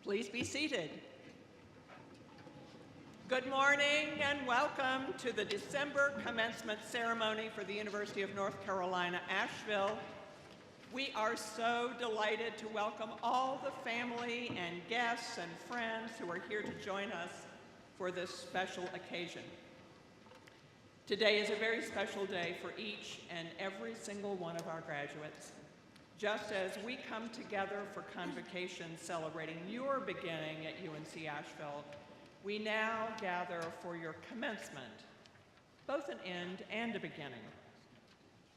Please be seated. Good morning and welcome to the December commencement ceremony for the University of North Carolina, Asheville. We are so delighted to welcome all the family and guests and friends who are here to join us for this special occasion. Today is a very special day for each and every single one of our graduates. Just as we come together for convocation celebrating your beginning at UNC Asheville, we now gather for your commencement, both an end and a beginning.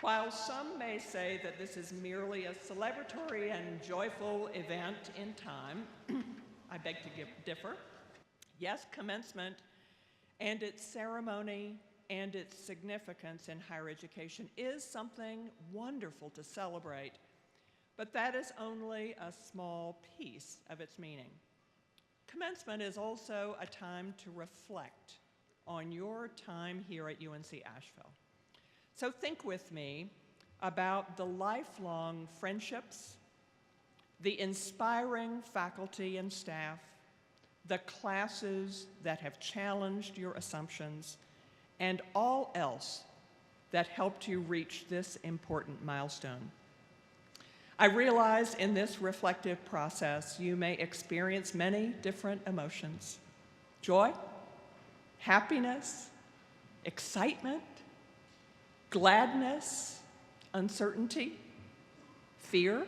While some may say that this is merely a celebratory and joyful event in time, I beg to differ. Yes, commencement and its ceremony and its significance in higher education is something wonderful to celebrate. But that is only a small piece of its meaning. Commencement is also a time to reflect on your time here at UNC Asheville. So think with me about the lifelong friendships, the inspiring faculty and staff, the classes that have challenged your assumptions, and all else that helped you reach this important milestone. I realize in this reflective process, you may experience many different emotions: joy, happiness, excitement, gladness, uncertainty, fear,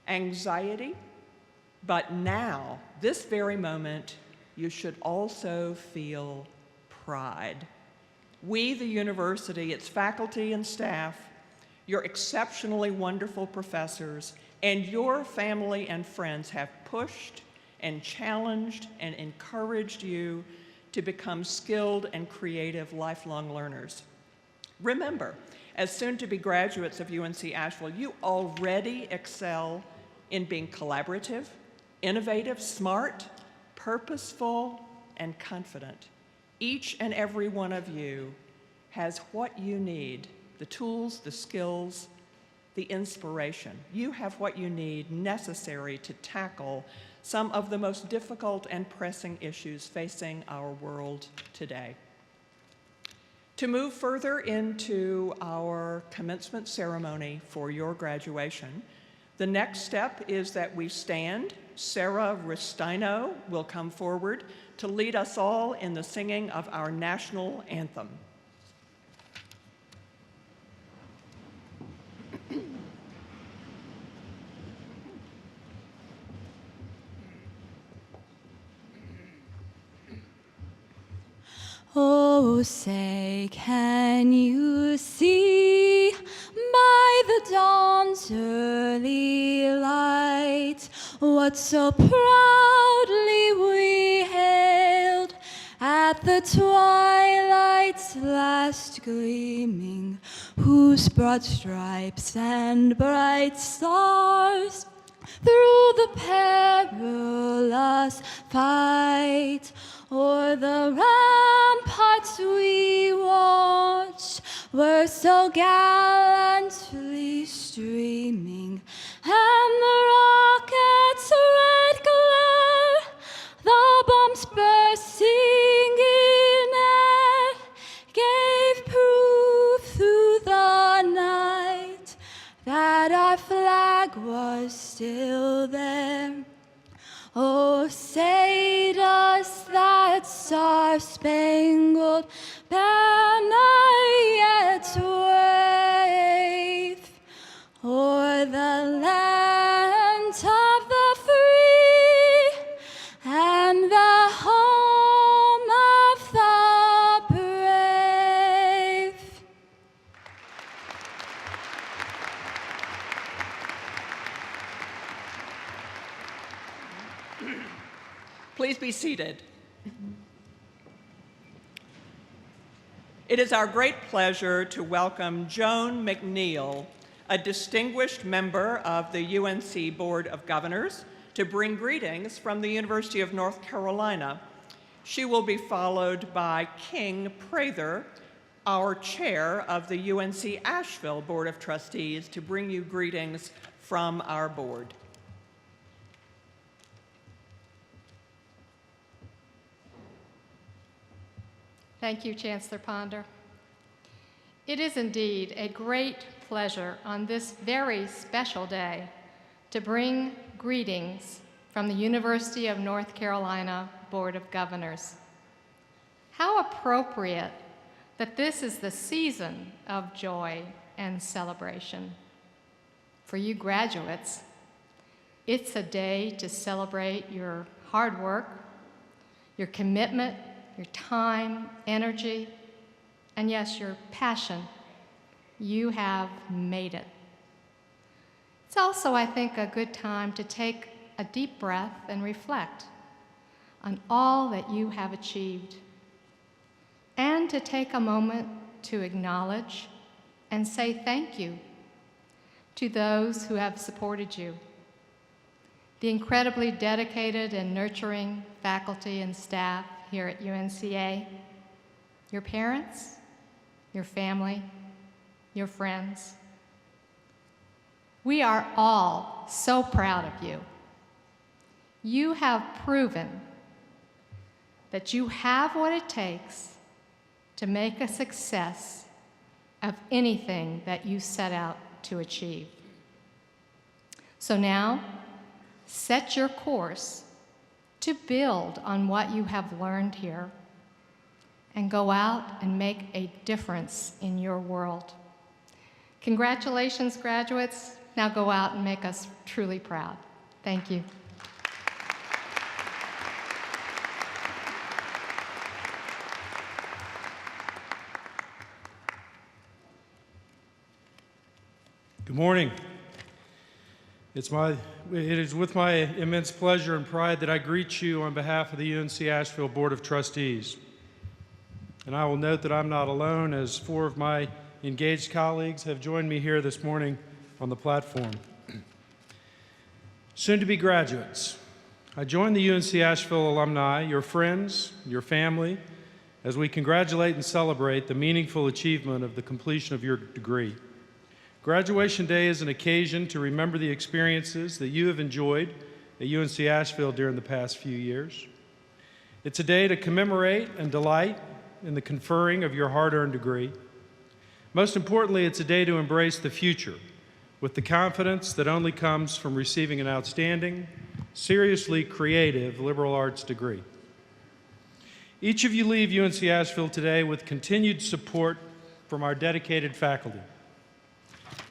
anxiety. But now, this very moment, you should also feel pride. We, the university, its faculty and staff, your exceptionally wonderful professors, and your family and friends have pushed and challenged and encouraged you to become skilled and creative lifelong learners. Remember, as soon-to-be graduates of UNC Asheville, you already excel in being collaborative, innovative, smart, purposeful, and confident. Each and every one of you has what you need: the tools, the skills, the inspiration. You have what you need necessary to tackle some of the most difficult and pressing issues facing our world today. To move further into our commencement ceremony for your graduation, the next step is that we stand. Sarah Ristino will come forward to lead us all in the singing of our national anthem. Oh, say, can you see by the dawn's early light what so proudly we hailed at the twilight's last gleaming, whose broad stripes and bright stars through the perilous fight o'er the ramparts we watched were so gallantly streaming, and the rocket's red glare, the bombs bursting in air, gave proof through the night that our flag was still there. Oh, say does that star-spangled banner yet wave o'er the land of the free and the home of the brave? Please be seated. It is our great pleasure to welcome Joan McNeil, a distinguished member of the UNC Board of Governors, to bring greetings from the University of North Carolina. She will be followed by King Prather, our chair of the UNC Asheville Board of Trustees, to bring you greetings from our board. Thank you, Chancellor Ponder. It is indeed a great pleasure on this very special day to bring greetings from the University of North Carolina Board of Governors. How appropriate that this is the season of joy and celebration. For you graduates, it's a day to celebrate your hard work, your commitment, your time, energy, and yes, your passion. You have made it. It's also, I think, a good time to take a deep breath and reflect on all that you have achieved, and to take a moment to acknowledge and say thank you to those who have supported you. The incredibly dedicated and nurturing faculty and staff here at UNCA, your parents, your family, your friends. We are all so proud of you. You have proven that you have what it takes to make a success of anything that you set out to achieve. So now, set your course to build on what you have learned here and go out and make a difference in your world. Congratulations, graduates. Now go out and make us truly proud. Thank you. Good morning. It is with my immense pleasure and pride that I greet you on behalf of the UNC Asheville Board of Trustees. And I will note that I'm not alone, as 4 of my engaged colleagues have joined me here this morning on the platform. Soon-to-be graduates, I join the UNC Asheville alumni, your friends, your family, as we congratulate and celebrate the meaningful achievement of the completion of your degree. Graduation Day is an occasion to remember the experiences that you have enjoyed at UNC Asheville during the past few years. It's a day to commemorate and delight in the conferring of your hard-earned degree. Most importantly, it's a day to embrace the future with the confidence that only comes from receiving an outstanding, seriously creative liberal arts degree. Each of you leave UNC Asheville today with continued support from our dedicated faculty,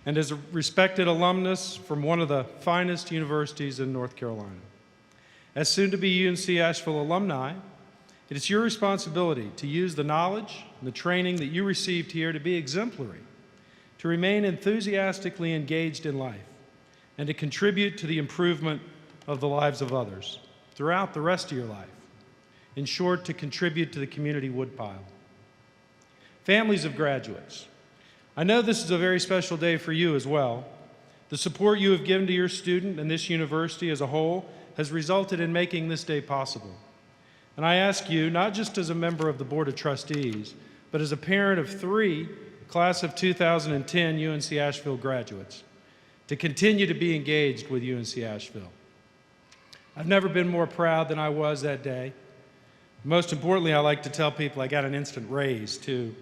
and as a respected alumnus from one of the finest universities in North Carolina. As soon-to-be UNC Asheville alumni, it is your responsibility to use the knowledge and the training that you received here to be exemplary, to remain enthusiastically engaged in life, and to contribute to the improvement of the lives of others throughout the rest of your life. In short, to contribute to the community woodpile. Families of graduates, I know this is a very special day for you as well. The support you have given to your student and this university as a whole has resulted in making this day possible. And I ask you, not just as a member of the Board of Trustees, but as a parent of 3 class of 2010 UNC Asheville graduates, to continue to be engaged with UNC Asheville. I've never been more proud than I was that day. Most importantly, I like to tell people I got an instant raise, too.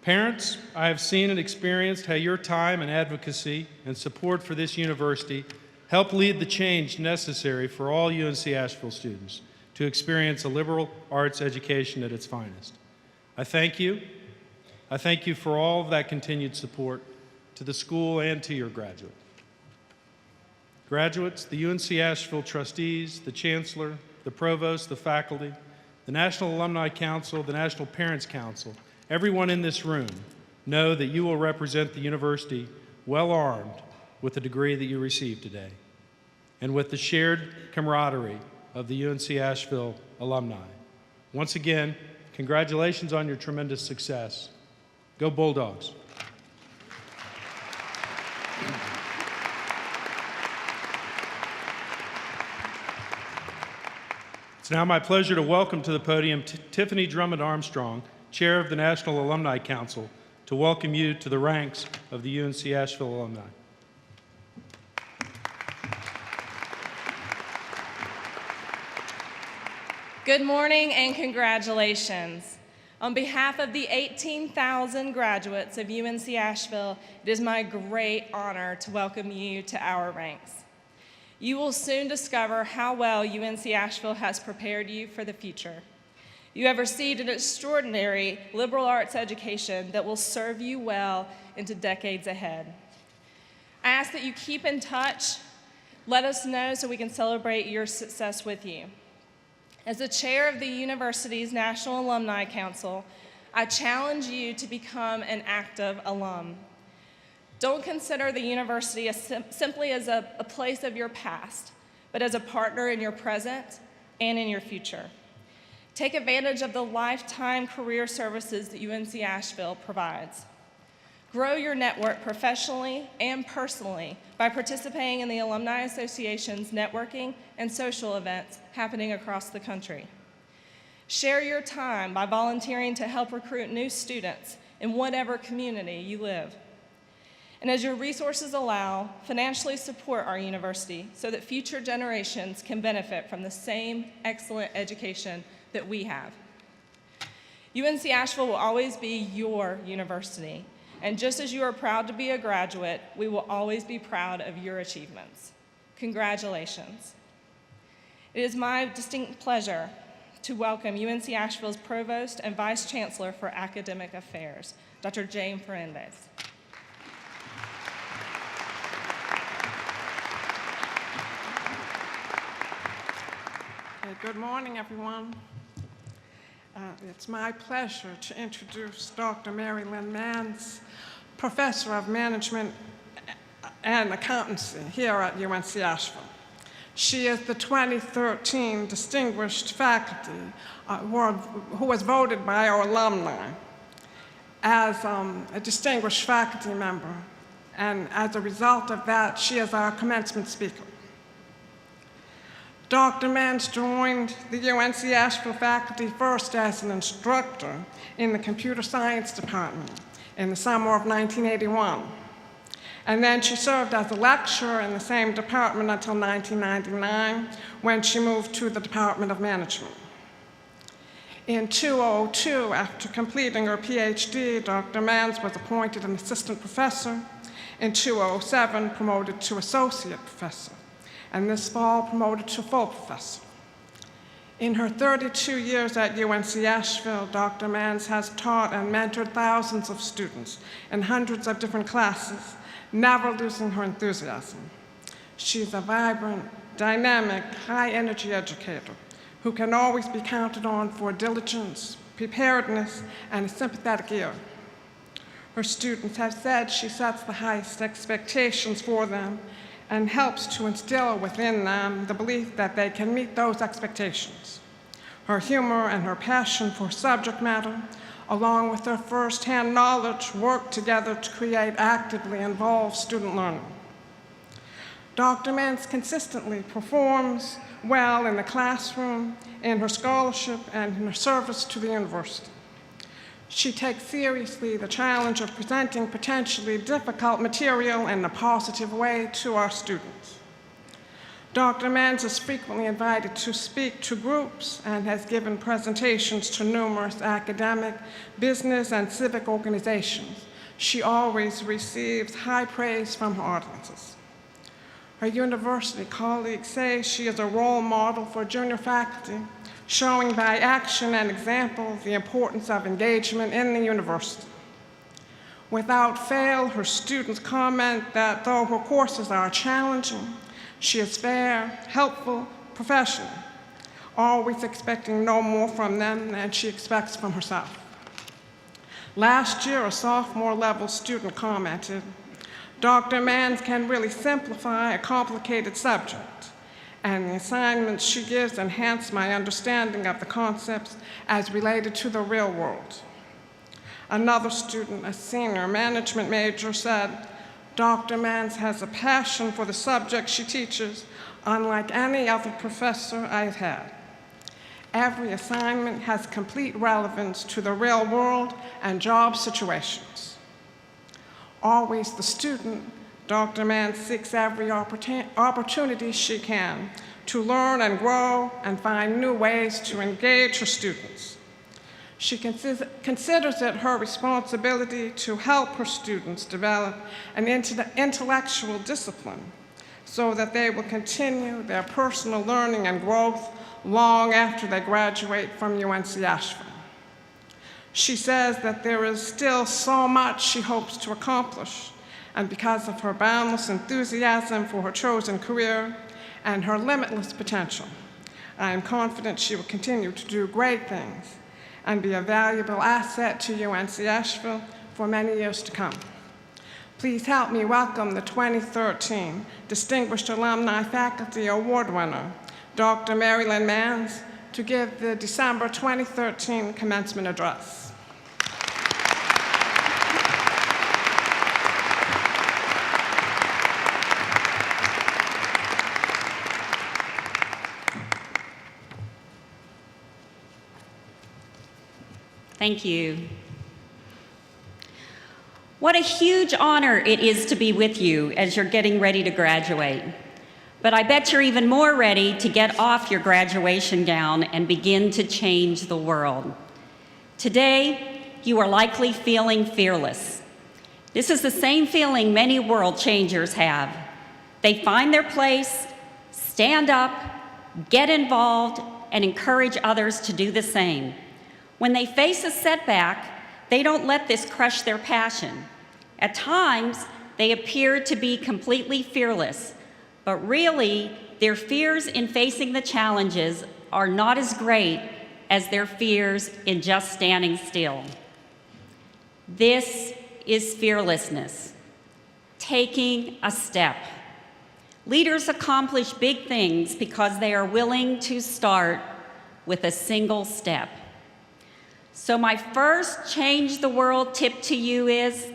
Parents, I have seen and experienced how your time and advocacy and support for this university help lead the change necessary for all UNC Asheville students to experience a liberal arts education at its finest. I thank you. I thank you for all of that continued support to the school and to your graduate. Graduates, the UNC Asheville trustees, the chancellor, the provost, the faculty, the National Alumni Council, the National Parents Council, everyone in this room know that you will represent the university well armed with the degree that you received today, and with the shared camaraderie of the UNC Asheville alumni. Once again, congratulations on your tremendous success. Go Bulldogs. It's now my pleasure to welcome to the podium Tiffany Drummond Armstrong, Chair of the National Alumni Council, to welcome you to the ranks of the UNC Asheville alumni. Good morning and congratulations. On behalf of the 18,000 graduates of UNC Asheville, it is my great honor to welcome you to our ranks. You will soon discover how well UNC Asheville has prepared you for the future. You have received an extraordinary liberal arts education that will serve you well into decades ahead. I ask that you keep in touch. Let us know so we can celebrate your success with you. As the chair of the university's National Alumni Council, I challenge you to become an active alum. Don't consider the university simply as a place of your past, but as a partner in your present and in your future. Take advantage of the lifetime career services that UNC Asheville provides. Grow your network professionally and personally by participating in the Alumni Association's networking and social events happening across the country. Share your time by volunteering to help recruit new students in whatever community you live. And as your resources allow, financially support our university so that future generations can benefit from the same excellent education that we have. UNC Asheville will always be your university. And just as you are proud to be a graduate, we will always be proud of your achievements. Congratulations. It is my distinct pleasure to welcome UNC Asheville's Provost and Vice Chancellor for Academic Affairs, Dr. Jane Fernandez. Good morning, everyone. It's my pleasure to introduce Dr. Mary Lynn Manns, Professor of Management and Accountancy here at UNC Asheville. She is the 2013 Distinguished Faculty Award who was voted by our alumni as a distinguished faculty member, and as a result of that, she is our commencement speaker. Dr. Manns joined the UNC Asheville faculty first as an instructor in the computer science department in the summer of 1981. And then she served as a lecturer in the same department until 1999, when she moved to the Department of Management. In 2002, after completing her PhD, Dr. Manns was appointed an assistant professor. In 2007, promoted to associate professor, and this fall promoted to full professor. In her 32 years at UNC Asheville, Dr. Manns has taught and mentored thousands of students in hundreds of different classes, never losing her enthusiasm. She's a vibrant, dynamic, high-energy educator who can always be counted on for diligence, preparedness, and a sympathetic ear. Her students have said she sets the highest expectations for them and helps to instill within them the belief that they can meet those expectations. Her humor and her passion for subject matter, along with her first-hand knowledge, work together to create actively involved student learning. Dr. Manns consistently performs well in the classroom, in her scholarship, and in her service to the university. She takes seriously the challenge of presenting potentially difficult material in a positive way to our students. Dr. Manns is frequently invited to speak to groups and has given presentations to numerous academic, business, and civic organizations. She always receives high praise from her audiences. Her university colleagues say she is a role model for junior faculty, showing by action and example the importance of engagement in the university. Without fail, her students comment that though her courses are challenging, she is fair, helpful, professional, always expecting no more from them than she expects from herself. Last year, a sophomore level student commented, "Dr. Manns can really simplify a complicated subject, and the assignments she gives enhance my understanding of the concepts as related to the real world. Another student, a senior management major, said, "Dr. Mans has a passion for the subject she teaches, unlike any other professor I've had. Every assignment has complete relevance to the real world and job situations." Always the student, Dr. Mann seeks every opportunity she can to learn and grow and find new ways to engage her students. She considers it her responsibility to help her students develop an intellectual discipline so that they will continue their personal learning and growth long after they graduate from UNC Asheville. She says that there is still so much she hopes to accomplish, and because of her boundless enthusiasm for her chosen career and her limitless potential, I am confident she will continue to do great things and be a valuable asset to UNC Asheville for many years to come. Please help me welcome the 2013 Distinguished Alumni Faculty Award winner, Dr. Marilyn Mans, to give the December 2013 commencement address. Thank you. What a huge honor it is to be with you as you're getting ready to graduate. But I bet you're even more ready to get off your graduation gown and begin to change the world. Today, you are likely feeling fearless. This is the same feeling many world changers have. They find their place, stand up, get involved, and encourage others to do the same. When they face a setback, they don't let this crush their passion. At times, they appear to be completely fearless, but really, their fears in facing the challenges are not as great as their fears in just standing still. This is fearlessness, taking a step. Leaders accomplish big things because they are willing to start with a single step. So my first change the world tip to you is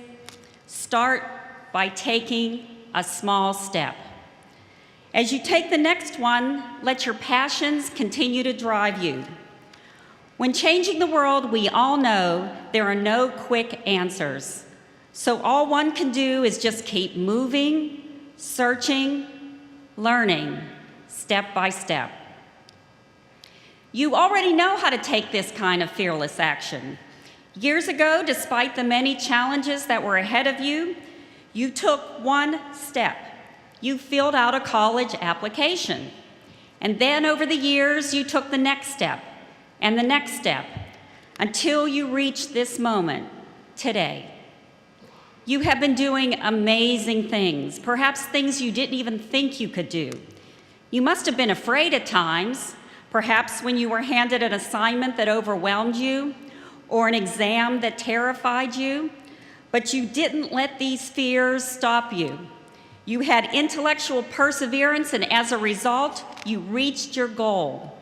start by taking a small step. As you take the next one, let your passions continue to drive you. When changing the world, we all know there are no quick answers. So all one can do is just keep moving, searching, learning, step by step. You already know how to take this kind of fearless action. Years ago, despite the many challenges that were ahead of you, you took one step. You filled out a college application. And then over the years, you took the next step and the next step until you reached this moment, today. You have been doing amazing things, perhaps things you didn't even think you could do. You must have been afraid at times, perhaps when you were handed an assignment that overwhelmed you or an exam that terrified you, but you didn't let these fears stop you. You had intellectual perseverance, and as a result, you reached your goal.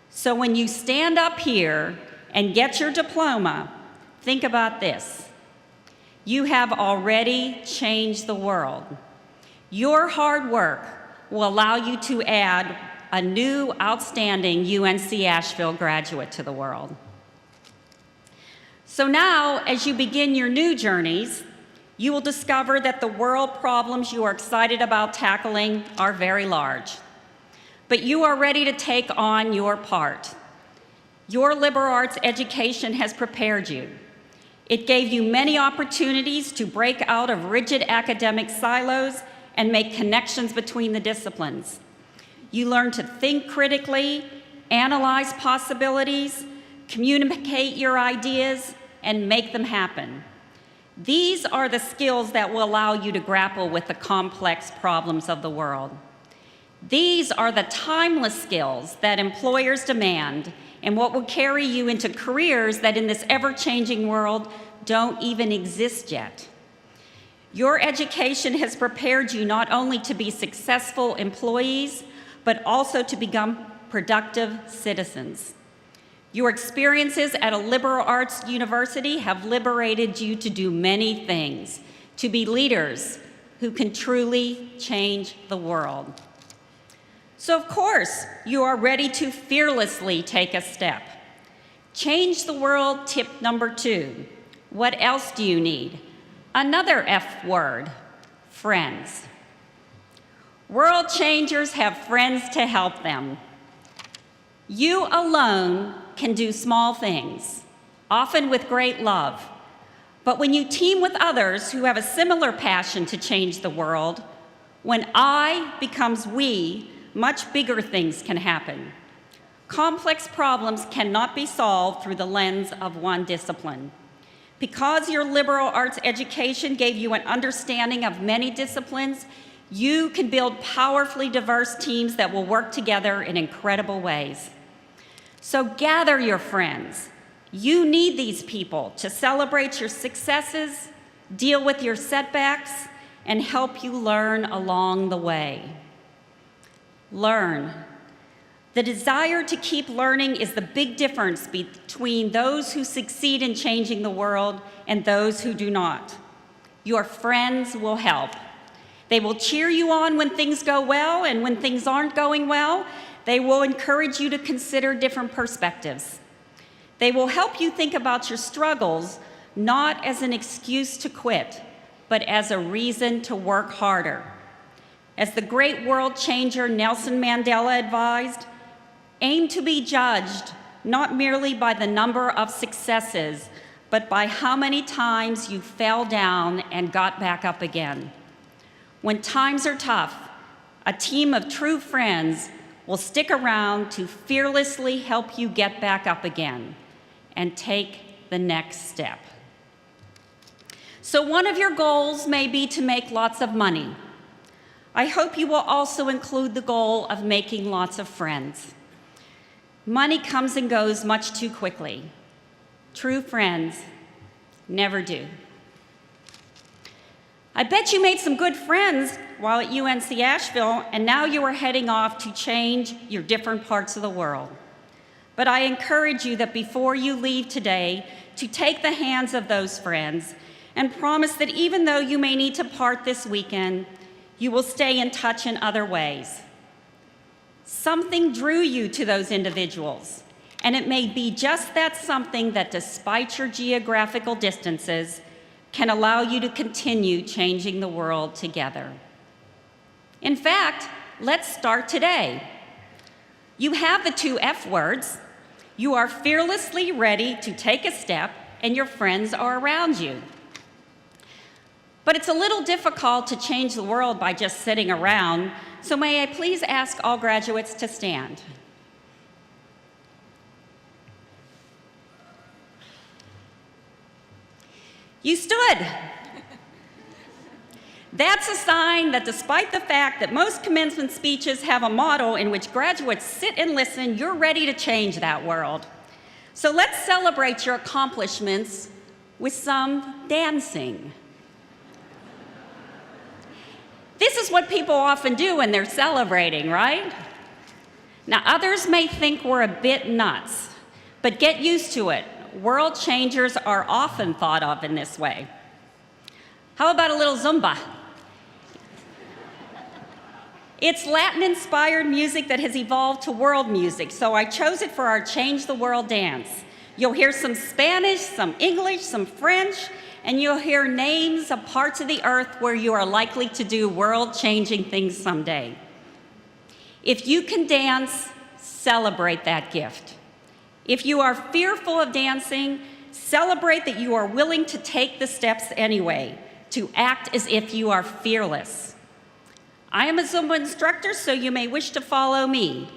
So when you stand up here and get your diploma, think about this. You have already changed the world. Your hard work will allow you to add a new outstanding UNC Asheville graduate to the world. So now, as you begin your new journeys, you will discover that the world problems you are excited about tackling are very large. But you are ready to take on your part. Your liberal arts education has prepared you. It gave you many opportunities to break out of rigid academic silos and make connections between the disciplines. You learn to think critically, analyze possibilities, communicate your ideas, and make them happen. These are the skills that will allow you to grapple with the complex problems of the world. These are the timeless skills that employers demand and what will carry you into careers that in this ever-changing world don't even exist yet. Your education has prepared you not only to be successful employees, but also to become productive citizens. Your experiences at a liberal arts university have liberated you to do many things, to be leaders who can truly change the world. So of course, you are ready to fearlessly take a step. Change the world tip number 2. What else do you need? Another F word, friends. World changers have friends to help them. You alone can do small things, often with great love. But when you team with others who have a similar passion to change the world, when I becomes we, much bigger things can happen. Complex problems cannot be solved through the lens of one discipline. Because your liberal arts education gave you an understanding of many disciplines, you can build powerfully diverse teams that will work together in incredible ways. So gather your friends. You need these people to celebrate your successes, deal with your setbacks, and help you learn along the way. Learn. The desire to keep learning is the big difference between those who succeed in changing the world and those who do not. Your friends will help. They will cheer you on when things go well, and when things aren't going well, they will encourage you to consider different perspectives. They will help you think about your struggles, not as an excuse to quit, but as a reason to work harder. As the great world changer Nelson Mandela advised, aim to be judged not merely by the number of successes, but by how many times you fell down and got back up again. When times are tough, a team of true friends will stick around to fearlessly help you get back up again and take the next step. So one of your goals may be to make lots of money. I hope you will also include the goal of making lots of friends. Money comes and goes much too quickly. True friends never do. I bet you made some good friends while at UNC Asheville, and now you are heading off to change your different parts of the world. But I encourage you that before you leave today, to take the hands of those friends and promise that even though you may need to part this weekend, you will stay in touch in other ways. Something drew you to those individuals, and it may be just that something that, despite your geographical distances, can allow you to continue changing the world together. In fact, let's start today. You have the 2 F words. You are fearlessly ready to take a step, and your friends are around you. But it's a little difficult to change the world by just sitting around, so may I please ask all graduates to stand. You stood. That's a sign that despite the fact that most commencement speeches have a motto in which graduates sit and listen, you're ready to change that world. So let's celebrate your accomplishments with some dancing. This is what people often do when they're celebrating, right? Now, others may think we're a bit nuts, but get used to it. World changers are often thought of in this way. How about a little Zumba? It's Latin-inspired music that has evolved to world music, so I chose it for our Change the World dance. You'll hear some Spanish, some English, some French, and you'll hear names of parts of the earth where you are likely to do world-changing things someday. If you can dance, celebrate that gift. If you are fearful of dancing, celebrate that you are willing to take the steps anyway, to act as if you are fearless. I am a Zumba instructor, so you may wish to follow me,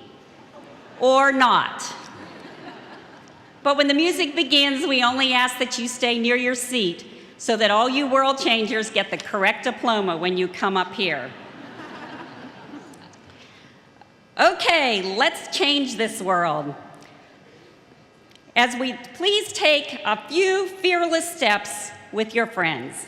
or not. But when the music begins, we only ask that you stay near your seat so that all you world changers get the correct diploma when you come up here. Okay, let's change this world. As we please take a few fearless steps with your friends.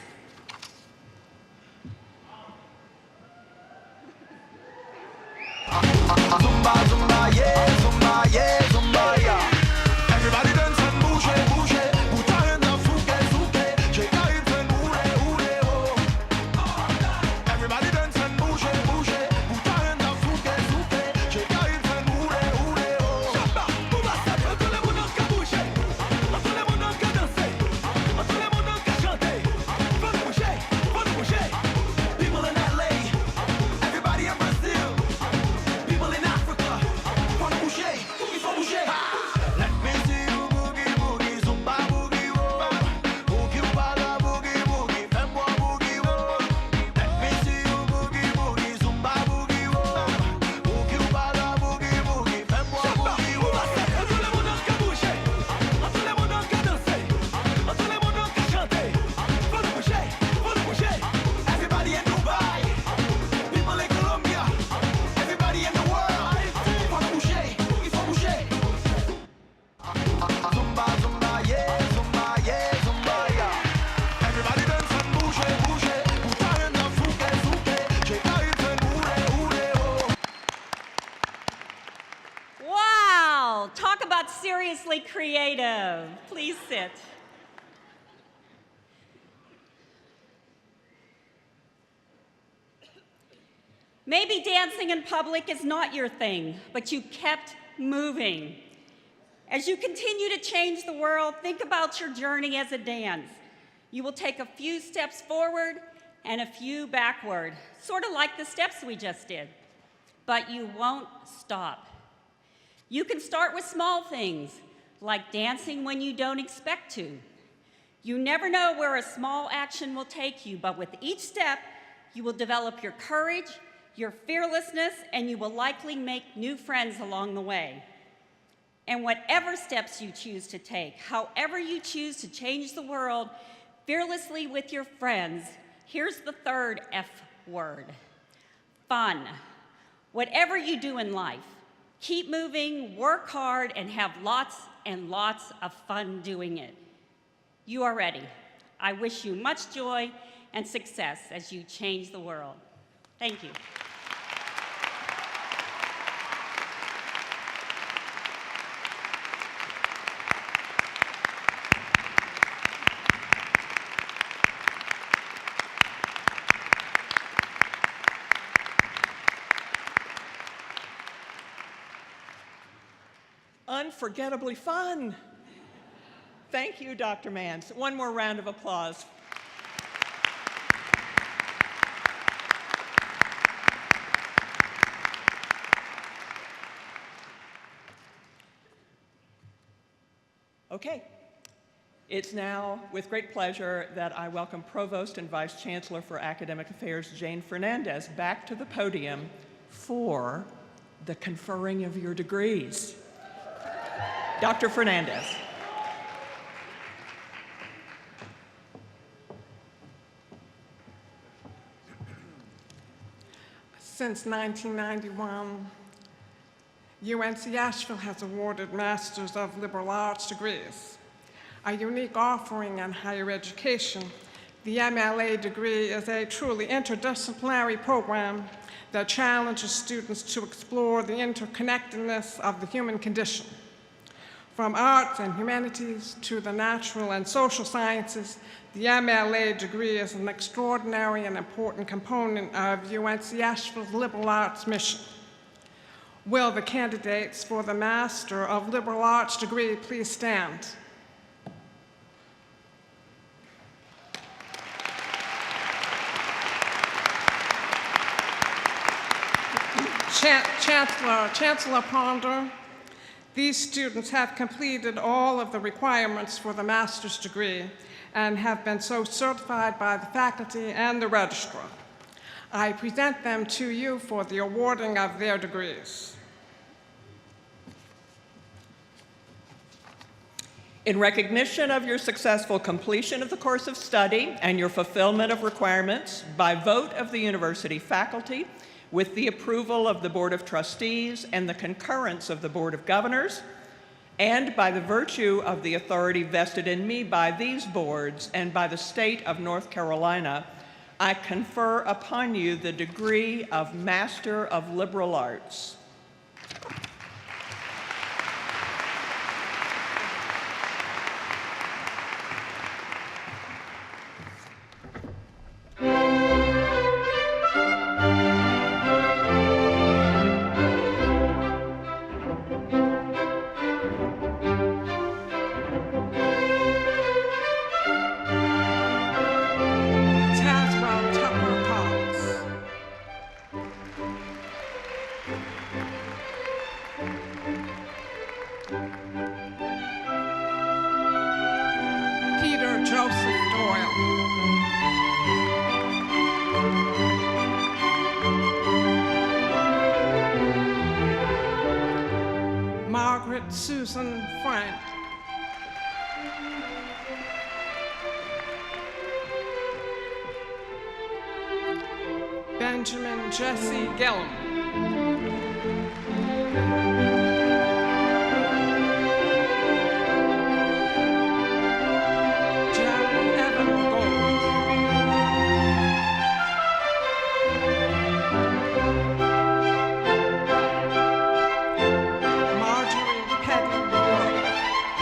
wonderfully creative. Please sit. Maybe dancing in public is not your thing, but you kept moving. As you continue to change the world, think about your journey as a dance. You will take a few steps forward and a few backward, sort of like the steps we just did. But you won't stop. You can start with small things, like dancing when you don't expect to. You never know where a small action will take you, but with each step, you will develop your courage, your fearlessness, and you will likely make new friends along the way. And whatever steps you choose to take, however you choose to change the world fearlessly with your friends, here's the third F word: fun. Whatever you do in life, keep moving, work hard, and have lots and lots of fun doing it. You are ready. I wish you much joy and success as you change the world. Thank you. Unforgettably fun. Thank you, Dr. Mans. One more round of applause. Okay. It's now with great pleasure that I welcome Provost and Vice Chancellor for Academic Affairs, Jane Fernandez, back to the podium for the conferring of your degrees. Dr. Fernandez. Since 1991, UNC Asheville has awarded Masters of Liberal Arts degrees. A unique offering in higher education, the MLA degree is a truly interdisciplinary program that challenges students to explore the interconnectedness of the human condition. From arts and humanities to the natural and social sciences, the MLA degree is an extraordinary and important component of UNC Asheville's liberal arts mission. Will the candidates for the Master of Liberal Arts degree please stand? Chancellor Ponder, these students have completed all of the requirements for the master's degree and have been so certified by the faculty and the registrar. I present them to you for the awarding of their degrees. In recognition of your successful completion of the course of study and your fulfillment of requirements by vote of the university faculty, with the approval of the Board of Trustees and the concurrence of the Board of Governors, and by the virtue of the authority vested in me by these boards and by the state of North Carolina, I confer upon you the degree of Master of Liberal Arts. Susan Frank. Benjamin Jesse Gillum. Jared Evan Gold. Marjorie Petty Burke.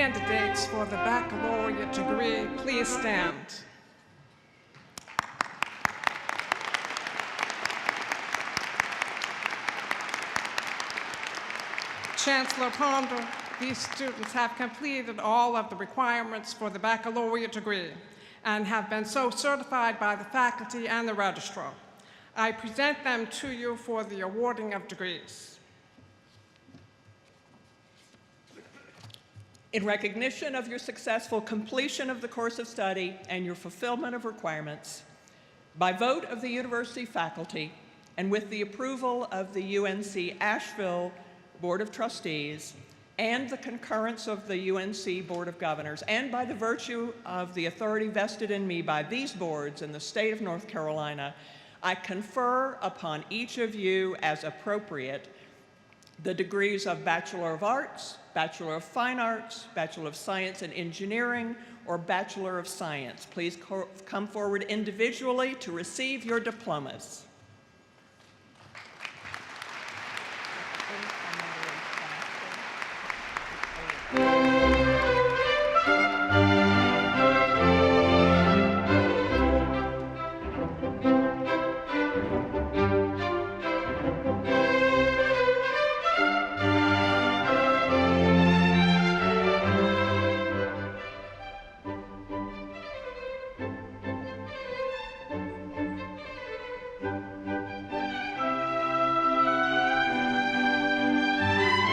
candidates for the baccalaureate degree please stand? Chancellor Ponder, these students have completed all of the requirements for the baccalaureate degree and have been so certified by the faculty and the registrar. I present them to you for the awarding of degrees. In recognition of your successful completion of the course of study and your fulfillment of requirements, by vote of the university faculty and with the approval of the UNC Asheville Board of Trustees and the concurrence of the UNC Board of Governors, and by the virtue of the authority vested in me by these boards in the state of North Carolina, I confer upon each of you as appropriate the degrees of Bachelor of Arts, Bachelor of Fine Arts, Bachelor of Science and Engineering, or Bachelor of Science. Please come forward individually to receive your diplomas.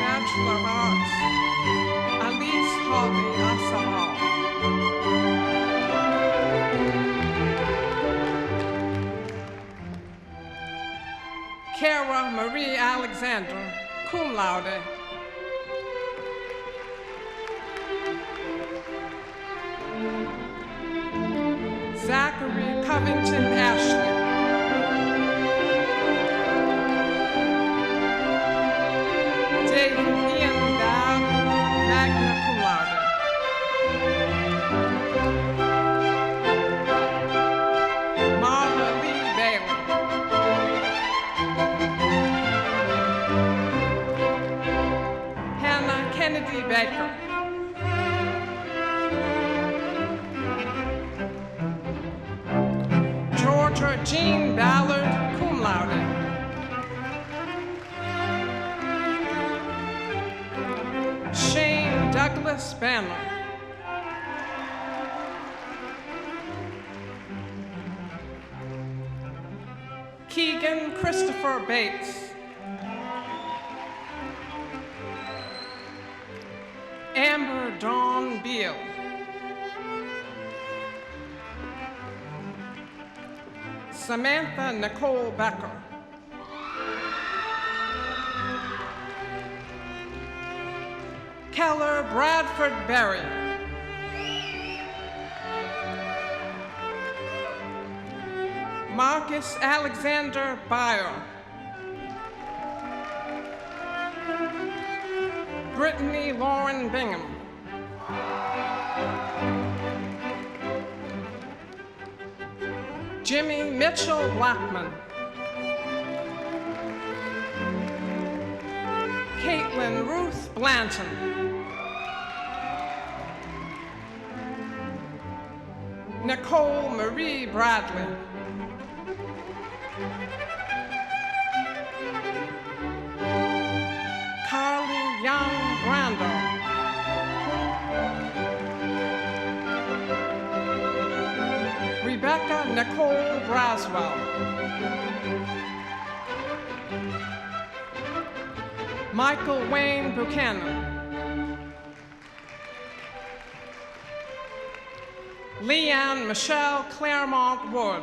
Bachelor of Arts, Alice Holly Asamal. Kara Marie Alexander, cum laude. Zachary Covington Ashley. David Ian Dowd, magna cum laude. Marla Lee Bailey. Hannah Kennedy Baker. Georgia Jean Ballard, cum laude. Shane Douglas Banner. Keegan Christopher Bates. Amber Dawn Beal. Samantha Nicole Becker. Keller Bradford Berry. Marcus Alexander Byer. Brittany Lauren Bingham. Jimmy Mitchell Blackman. Caitlin Ruth Blanton. Nicole Marie Bradley. Carly Young Brando. Rebecca Nicole Braswell. Michael Wayne Buchanan. Leanne Michelle Claremont Wood.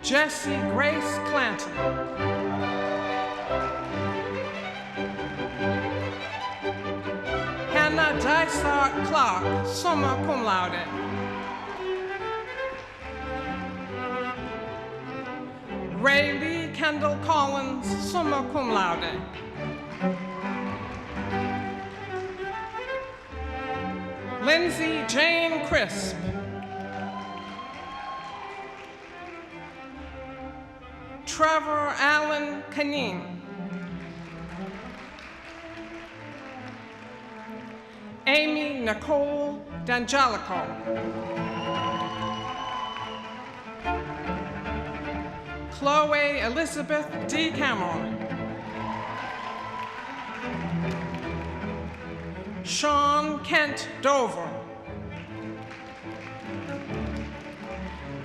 Jessie Grace Clanton. Hannah Dysart Clark, summa cum laude. Ray Lee Kendall Collins, summa cum laude. Lindsay Jane Crisp. Trevor Allen Canine. Amy Nicole D'Angelico. Chloe Elizabeth D. Cameron. Sean Kent Dover.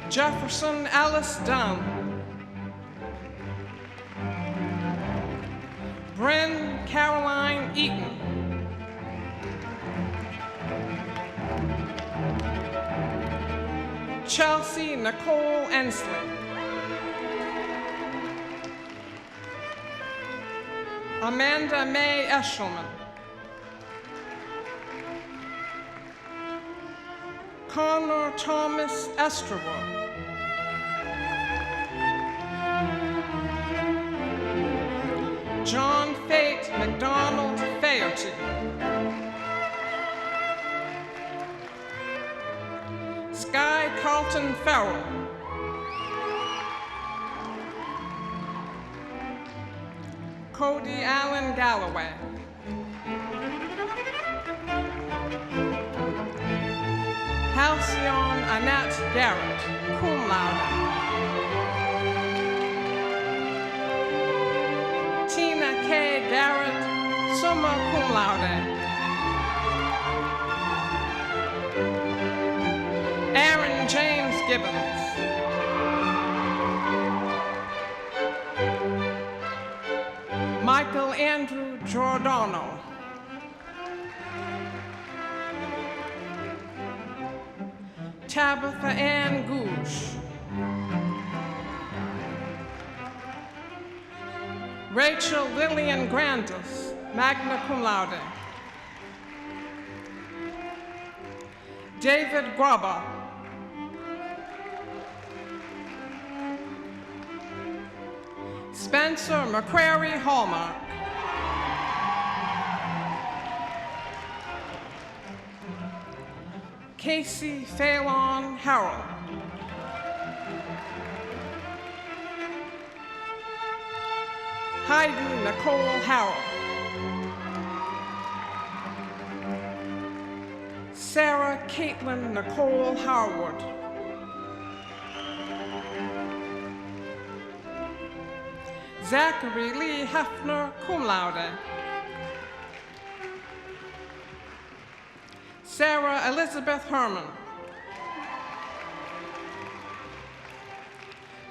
Jefferson Ellis Dunn. Bryn Caroline Eaton. Chelsea Nicole Ensley. Amanda Mae Eshelman. Connor Thomas Esterwood. John Fate McDonald Faherty. Sky Carlton Farrell. Cody Allen Galloway. Halcyon Annette Garrett, cum laude. Tina K. Garrett, summa cum laude. Aaron James Gibbons. Michael Andrew Giordano. Tabitha Ann Gooch. Rachel Lillian Grandis, magna cum laude. David Grubba. Spencer McCrary Hallmark. Casey Phelan Harrell. Heidi Nicole Harrell. Sarah Caitlin Nicole Harwood. Zachary Lee Hefner, cum laude. Sarah Elizabeth Herman.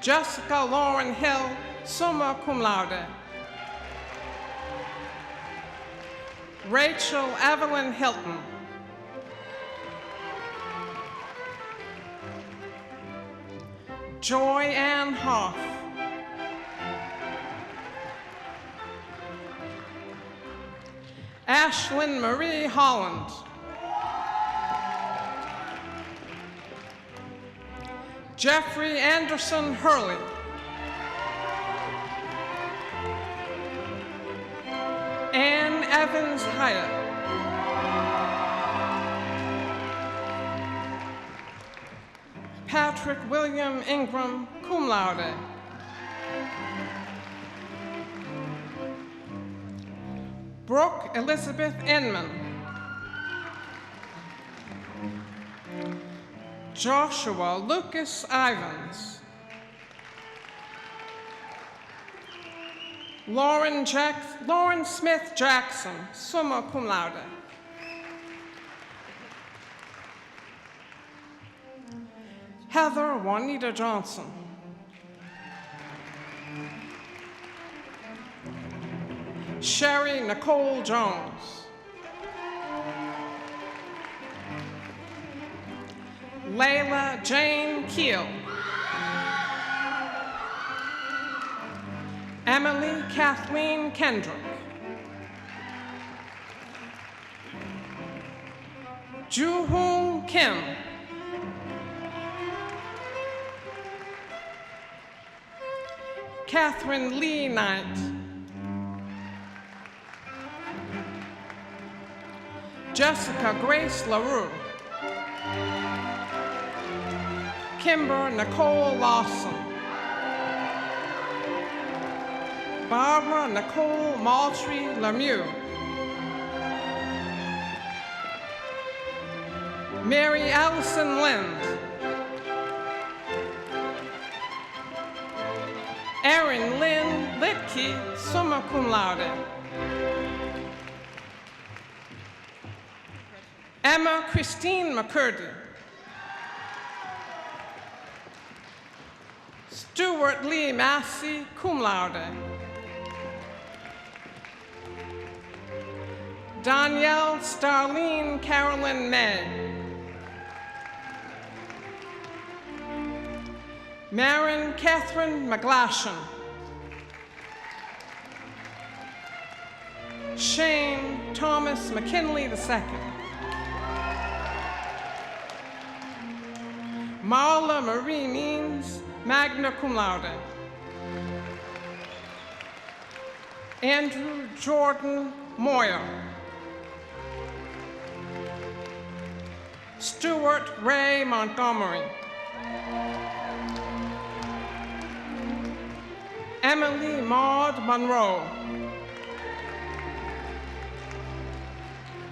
Jessica Lauren Hill, summa cum laude. Rachel Evelyn Hilton. Joy Ann Hoff. Ashlyn Marie Holland. Jeffrey Anderson Hurley. Ann Evans Hyatt. Patrick William Ingram, cum laude. Brooke Elizabeth Inman. Joshua Lucas Ivans. Lauren Smith Jackson, summa cum laude. Heather Juanita Johnson. Sherry Nicole Jones. Layla Jane Keel. Emily Kathleen Kendrick. Joo-Hoon Kim. Catherine Lee Knight. Jessica Grace LaRue. Kimber Nicole Lawson. Barbara Nicole Maltry Lemieux. Mary Allison Lind. Erin Lynn Litke, summa cum laude. Emma Christine McCurdy. Stuart Lee Massey, cum laude. Danielle Starlene Carolyn May. Marin Catherine McGlashan. Shane Thomas McKinley II. Marla Marie Means, magna cum laude. Andrew Jordan Moyer. Stuart Ray Montgomery. Emily Maud Monroe.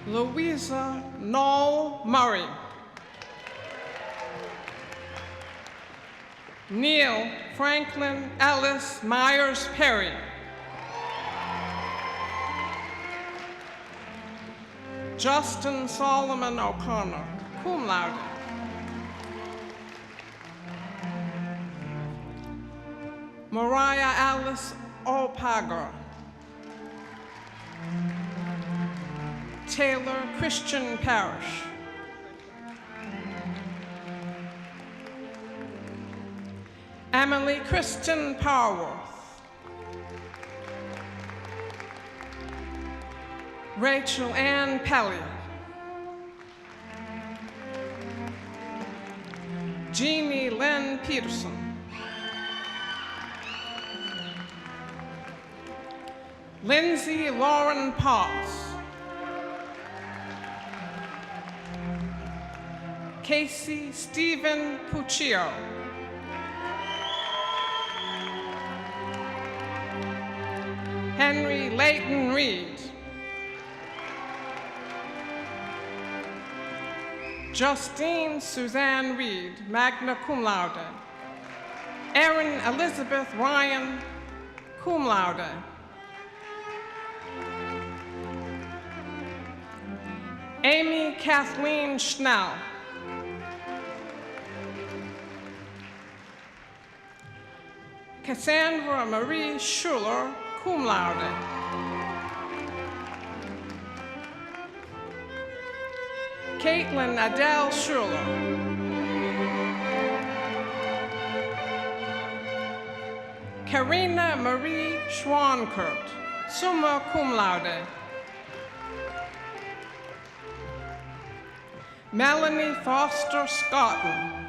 Louisa Noel Murray. Neil Franklin Ellis Myers Perry. Justin Solomon O'Connor, cum laude. Mariah Alice Opager. Taylor Christian Parrish. Emily Kristen Parworth. Rachel Ann Pelly. Jeannie Lynn Peterson. Lindsay Lauren Potts. Casey Stephen Puccio. Henry Leighton Reed. Justine Suzanne Reed, magna cum laude. Erin Elizabeth Ryan, cum laude. Amy Kathleen Schnell. Cassandra Marie Schuler, cum laude. Caitlin Adele Schuler. Karina Marie Schwankert, summa cum laude. Melanie Foster Scotton.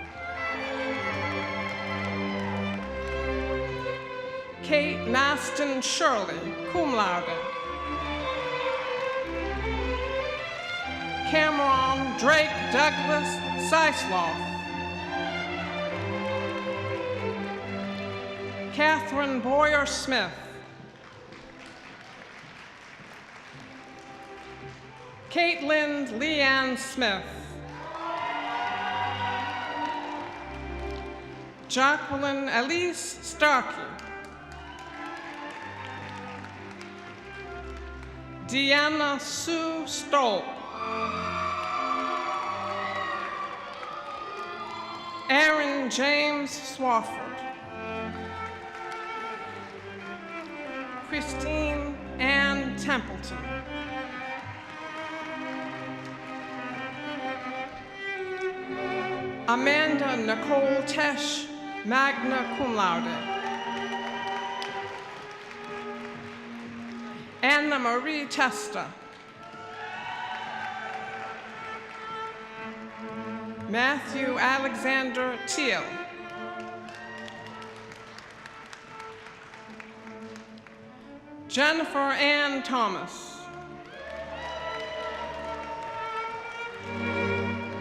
Kate Maston Shirley, cum laude. Cameron Drake Douglas Seisloff. Catherine Boyer Smith. Caitlin Leanne Smith. Jacqueline Elise Starkey. Deanna Sue Stolp. Aaron James Swafford. Christine Ann Templeton. Amanda Nicole Tesh, magna cum laude. Anna Marie Testa. Matthew Alexander Teal. Jennifer Ann Thomas.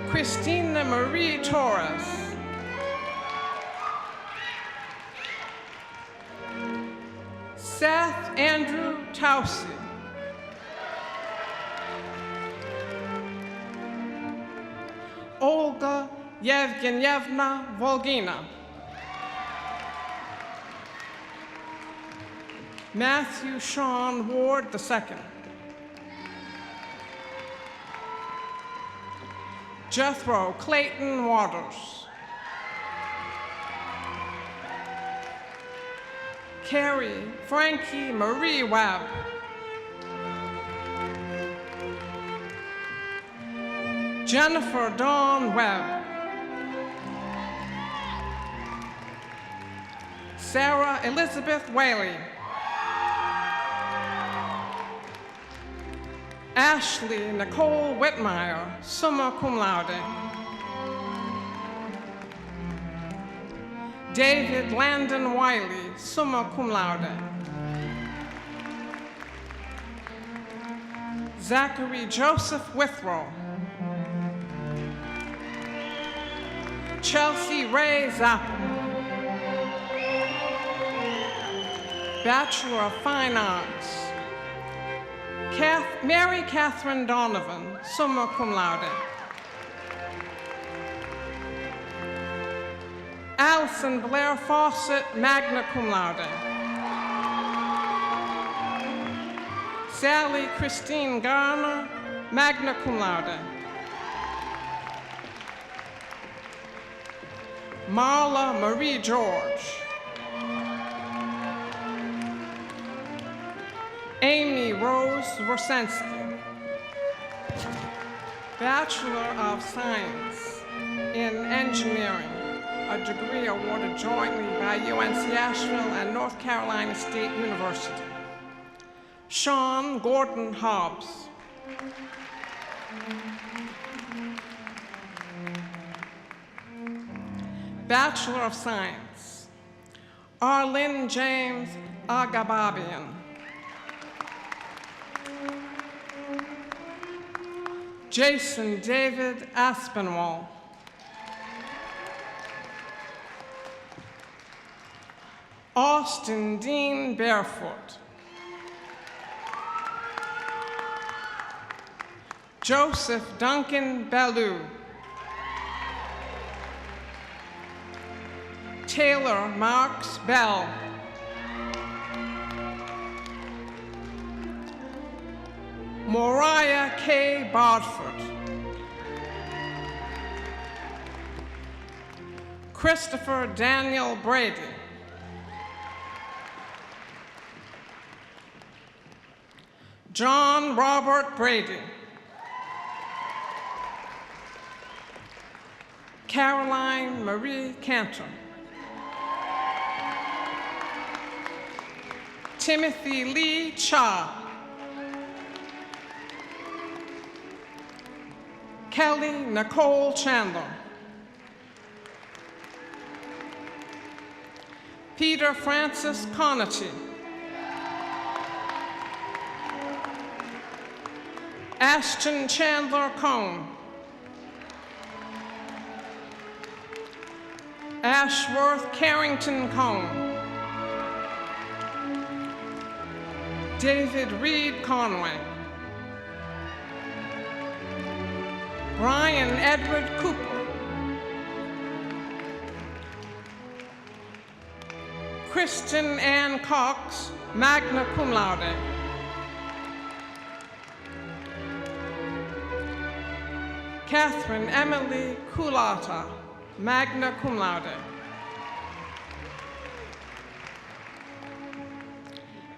Christina Marie Torres. Seth Andrew Tausey. Yevgenyevna Volgina. Matthew Sean Ward II. Jethro Clayton Waters. Carrie Frankie Marie Webb. Jennifer Dawn Webb. Sarah Elizabeth Whaley. Ashley Nicole Whitmire, summa cum laude. David Landon Wiley, summa cum laude. Zachary Joseph Withrow. Chelsea Ray Zappel. Bachelor of Fine Arts. Mary Catherine Donovan, summa cum laude. Allison Blair Fawcett, magna cum laude. Sally Christine Garner, magna cum laude. Marla Marie George. Amy Rose Rosensky, Bachelor of Science in Engineering, a degree awarded jointly by UNC Asheville and North Carolina State University. Sean Gordon Hobbs. Bachelor of Science, Arlene James Agababian. Jason David Aspinwall. Austin Dean Barefoot. Joseph Duncan Ballou. Taylor Marks Bell. Moriah K. Bodford. Christopher Daniel Brady. John Robert Brady. Caroline Marie Cantor. Timothy Lee Cha. Kelly Nicole Chandler. Peter Francis Conity. Ashton Chandler Cohn. Ashworth Carrington Cohn. David Reed Conway. Brian Edward Cooper. Kristen Ann Cox, magna cum laude. Catherine Emily Culata, magna cum laude.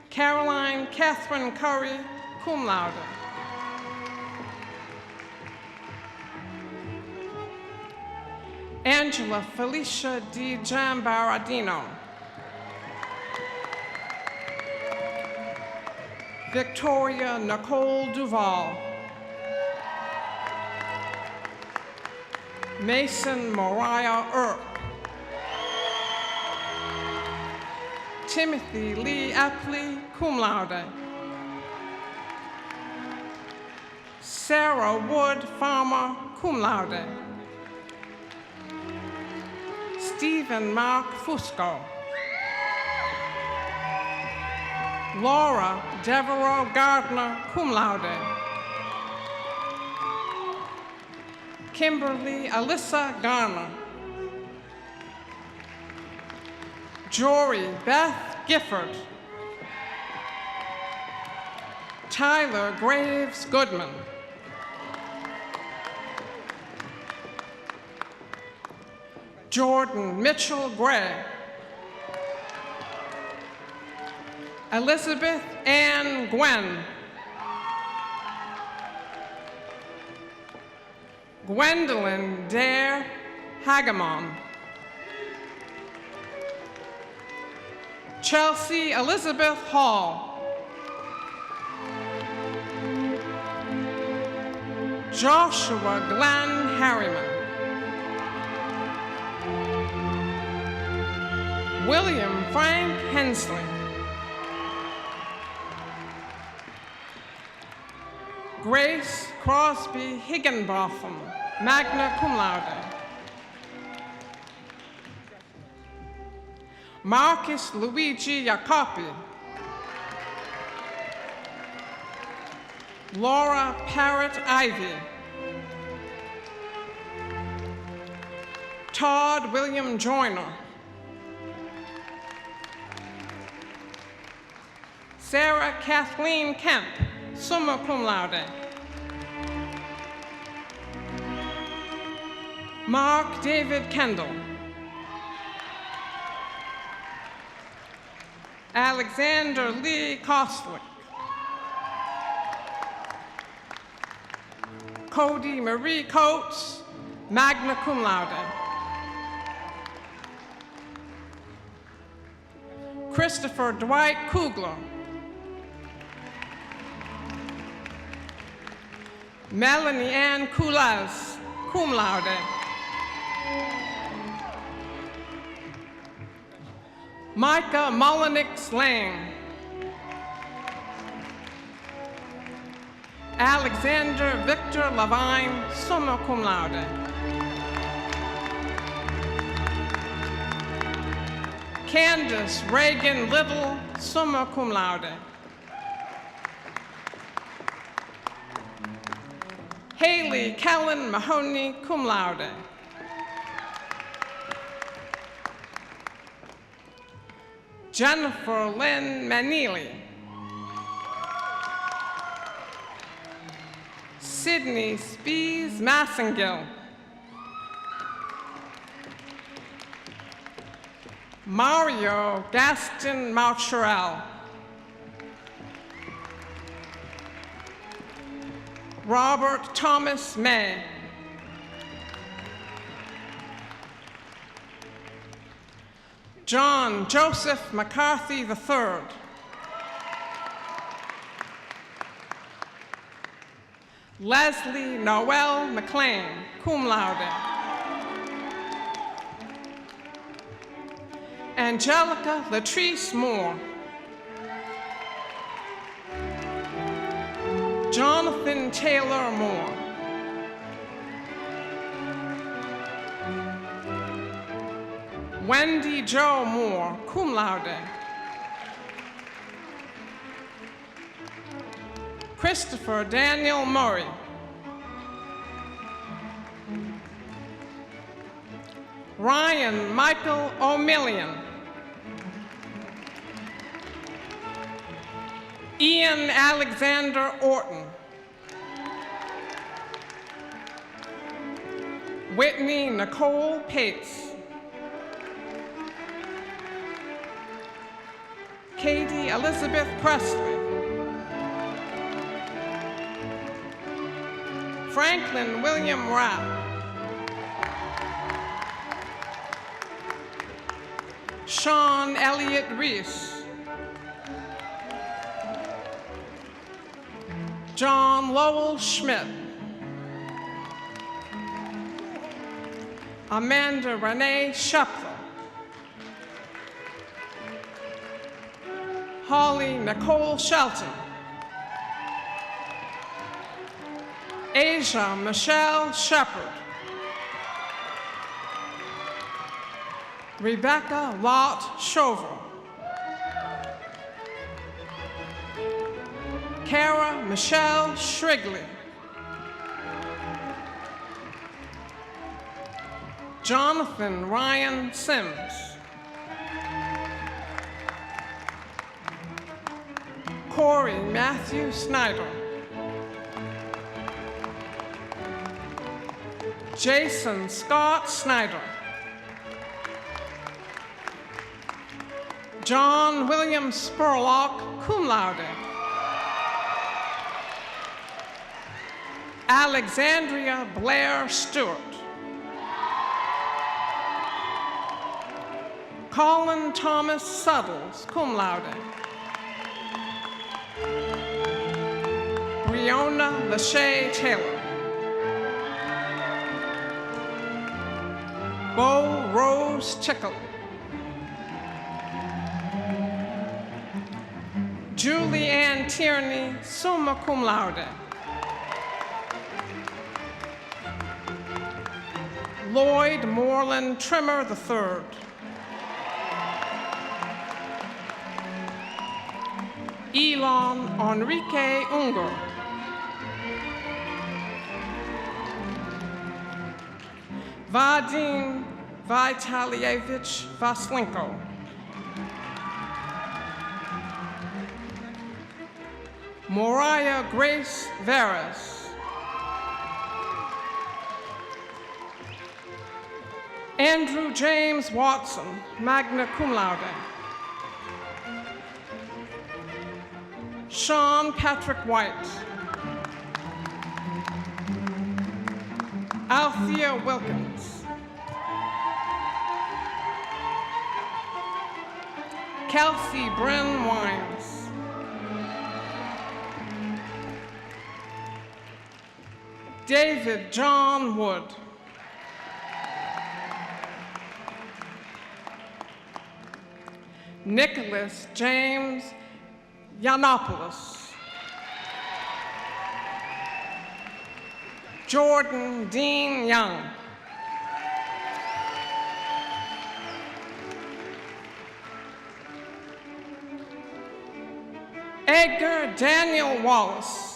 Caroline Catherine Curry, cum laude. Angela Felicia Di Giambaradino. Victoria Nicole Duval. Mason Mariah Earp. Timothy Lee Epley, cum laude. Sarah Wood Farmer, cum laude. Stephen Mark Fusco. Laura Devereaux Gardner, cum laude. Kimberly Alyssa Garner. Jory Beth Gifford. Tyler Graves Goodman. Jordan Mitchell Gray. Elizabeth Ann Gwen. Gwendolyn Dare Hagamon. Chelsea Elizabeth Hall. Joshua Glenn Harriman. William Frank Hensley. Grace Crosby Higginbotham, magna cum laude. Marcus Luigi Jacopi. Laura Parrott Ivy. Todd William Joyner. Sarah Kathleen Kemp, summa cum laude. Mark David Kendall. Alexander Lee Kostlik. Cody Marie Coates, magna cum laude. Christopher Dwight Kugler. Melanie Ann Kulaz, cum laude. Micah Mullenix Lang. Alexander Victor Levine, summa cum laude. Candace Reagan Little, summa cum laude. Haley Kellen Mahoney, cum laude. Jennifer Lynn Manili. Sydney Spees Massengill. Mario Gaston Maucherel. Robert Thomas May. John Joseph McCarthy III. Leslie Noel McLean, cum laude. Angelica Latrice Moore. Jonathan Taylor Moore. Wendy Jo Moore, cum laude. Christopher Daniel Murray. Ryan Michael O'Million. Ian Alexander Orton. Whitney Nicole Pates. Katie Elizabeth Presley. Franklin William Rapp. Sean Elliott Reese. John Lowell Schmidt. Amanda Renee Shepler. Holly Nicole Shelton. Asia Michelle Shepard. Rebecca Lott Shover. Kara Michelle Shrigley. Jonathan Ryan Sims. Corey Matthew Snyder. Jason Scott Snyder. John William Spurlock, cum laude. Alexandria Blair Stewart. Colin Thomas Suttles, cum laude. Breonna Lachey Taylor. Bo Rose Tickle. Julie Ann Tierney, summa cum laude. Lloyd Moreland Trimmer III. Elon Enrique Unger. Vadim Vitalievich Vaslenko. Moriah Grace Veras. Andrew James Watson, magna cum laude. Sean Patrick White. Althea Wilkins. Kelsey Bryn Wines. David John Wood. Nicholas James Yiannopoulos. Jordan Dean Young. Edgar Daniel Wallace.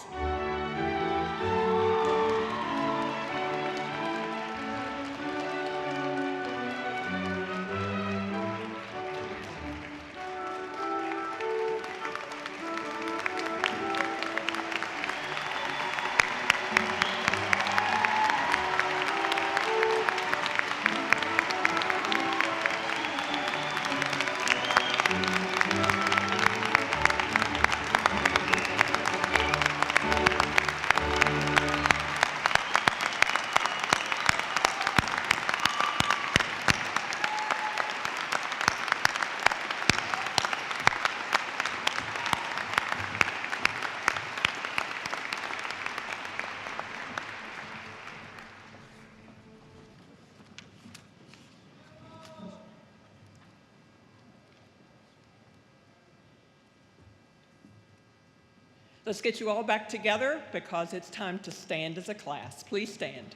Let's get you all back together because it's time to stand as a class. Please stand.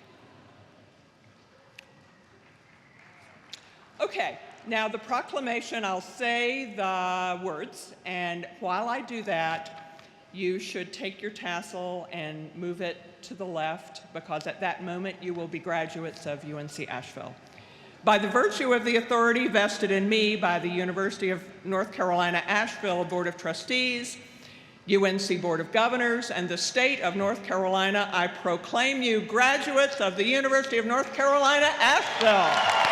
Okay, now the proclamation, I'll say the words, and while I do that, you should take your tassel and move it to the left because at that moment you will be graduates of UNC Asheville. By the virtue of the authority vested in me by the University of North Carolina Asheville Board of Trustees, UNC Board of Governors, and the state of North Carolina, I proclaim you graduates of the University of North Carolina, Asheville.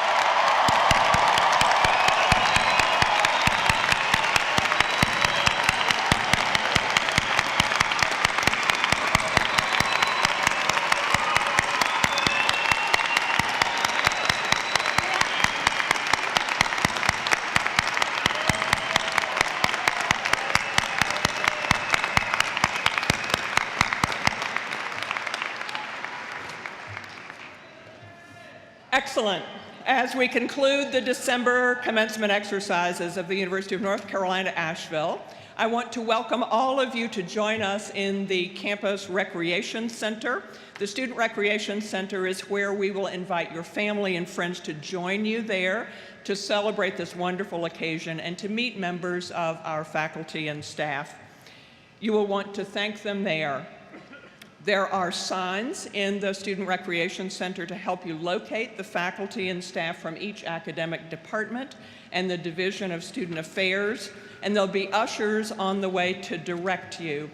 Excellent. As we conclude the December commencement exercises of the University of North Carolina, Asheville, I want to welcome all of you to join us in the Campus Recreation Center. The Student Recreation Center is where we will invite your family and friends to join you there to celebrate this wonderful occasion and to meet members of our faculty and staff. You will want to thank them there. There are signs in the Student Recreation Center to help you locate the faculty and staff from each academic department and the Division of Student Affairs, and there'll be ushers on the way to direct you.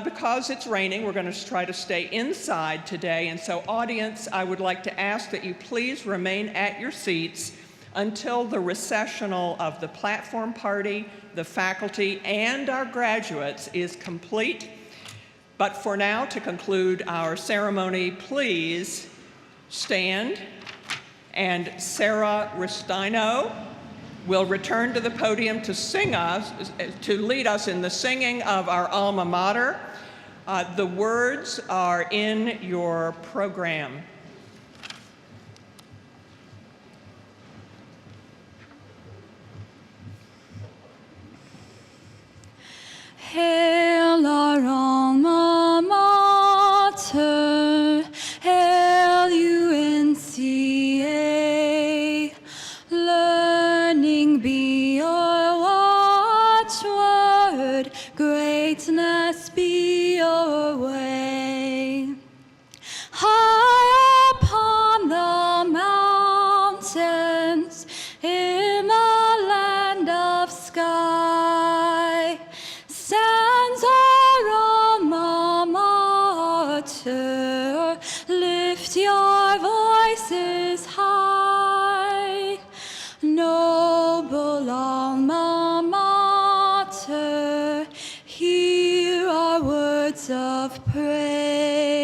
Because it's raining, we're going to try to stay inside today, and so audience, I would like to ask that you please remain at your seats until the recessional of the platform party, the faculty, and our graduates is complete. But for now, to conclude our ceremony, please stand, and Sarah Ristino will return to the podium to lead us in the singing of our alma mater. The words are in your program. Hail our alma mater, hail UNCA, learning be your watchword, greatness be your way. High upon the mountains, in a land of sky, stands our alma mater. Lift your voices high. Noble alma mater, hear our words of praise.